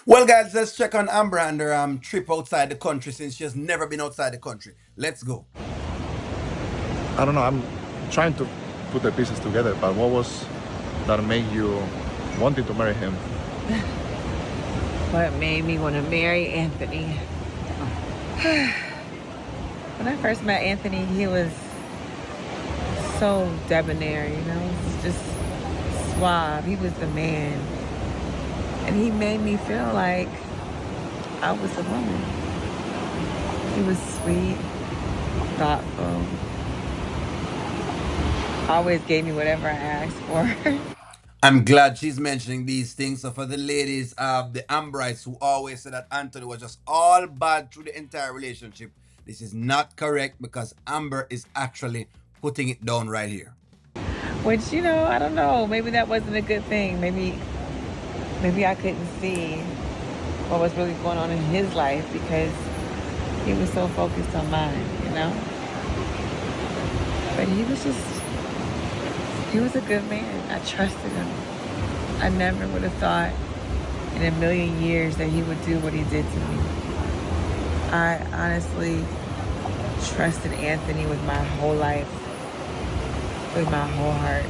Well, guys, let's check on Amber and her trip outside the country since she has never been outside the country. Let's go. I don't know. I'm trying to put the pieces together, but what was that made you wanting to marry him? What made me want to marry Anthony? When I first met Anthony, he was so debonair, you know, he was just suave. He was the man. And he made me feel like I was a woman. He was sweet, thoughtful, always gave me whatever I asked for. I'm glad she's mentioning these things. So for the ladies of the Amberites who always say that Anthony was just all bad through the entire relationship, this is not correct because Amber is actually putting it down right here. Which, I don't know. Maybe that wasn't a good thing. Maybe I couldn't see what was really going on in his life because he was so focused on mine. But he was a good man. I trusted him. I never would have thought in a million years that he would do what he did to me. I honestly trusted Anthony with my whole life, with my whole heart.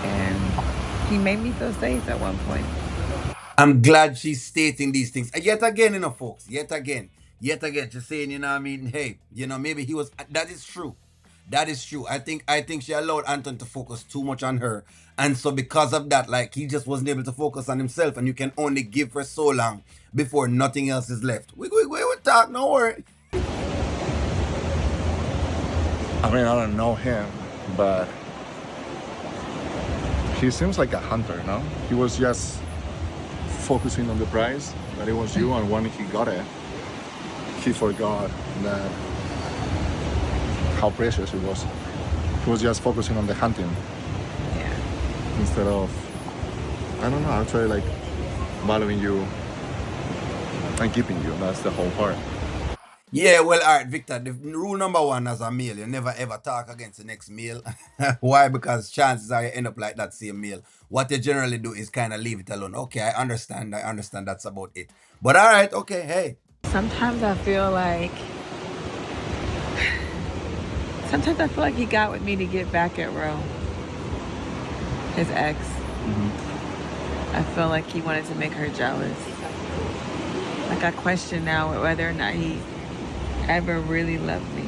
And he made me feel safe at one point. I'm glad she's stating these things. Yet again, folks, yet again, she's saying, I mean, hey, maybe he was, that is true. That is true. I think she allowed Anton to focus too much on her. And so because of that, like he just wasn't able to focus on himself. And you can only give for so long before nothing else is left. We talk, no worry. I mean, I don't know him, but he seems like a hunter, no? He was just focusing on the prize, that it was you, and when he got it, he forgot that how precious it was. He was just focusing on the hunting Yeah. instead of, I don't know, actually like valuing you and keeping you. That's the whole part. Yeah, well, all right, Victor. The rule number one as a male, you never ever talk against the next male. Why? Because chances are you end up like that same male. What you generally do is kind of leave it alone. Okay, I understand. I understand. That's about it. But all right, okay, hey. Sometimes I feel like he got with me to get back at Ro, his ex. I feel like he wanted to make her jealous. Like I question now whether or not he ever really loved me.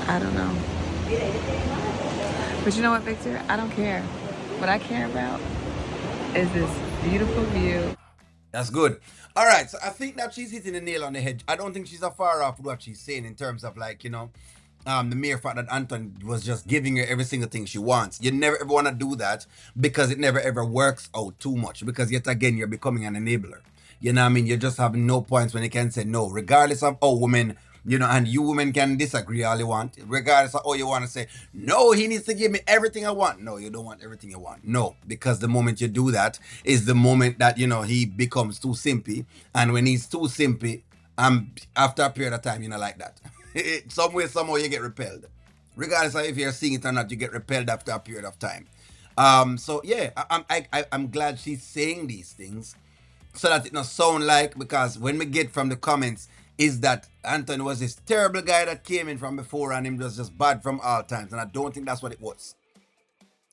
I don't know. But you know what, Victor? I don't care. What I care about is this beautiful view. That's good. All right, so I think that she's hitting the nail on the head. I don't think she's a far off with what she's saying in terms of like, the mere fact that Anton was just giving her every single thing she wants. You never ever want to do that because it never ever works out too much because yet again you're becoming an enabler. You know what I mean? You're just having no points when you can say no, regardless of women, and you women can disagree all you want, regardless of you want to say, no, he needs to give me everything I want. No, you don't want everything you want. No, because the moment you do that is the moment that, he becomes too simpy. And when he's too simpy, after a period of time, like that. Some way, somehow you get repelled. Regardless of if you're seeing it or not, you get repelled after a period of time. So yeah, I'm glad she's saying these things so that it not sound like, because when we get from the comments is that Anthony was this terrible guy that came in from before and him was just bad from all times, and I don't think that's what it was.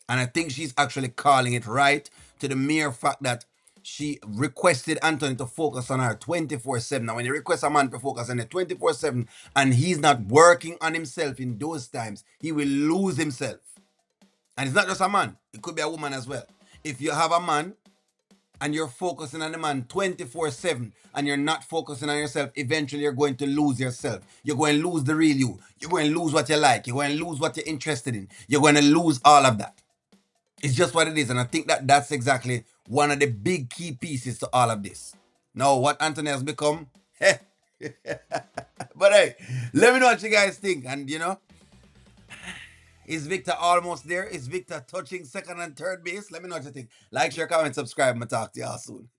And I think she's actually calling it right to the mere fact that she requested Anthony to focus on her 24/7. Now, when you request a man to focus on it 24/7 and he's not working on himself in those times, he will lose himself. And it's not just a man, it could be a woman as well. If you have a man and you're focusing on the man 24/7 and you're not focusing on yourself, eventually you're going to lose yourself. You're going to lose the real you. You're going to lose what you like. You're going to lose what you're interested in. You're going to lose all of that. It's just what it is. And I think that that's exactly one of the big key pieces to all of this. Now, what Anthony has become, but hey, let me know what you guys think. And is Victor almost there? Is Victor touching second and third base? Let me know what you think. Like, share, comment, subscribe, and talk to y'all soon.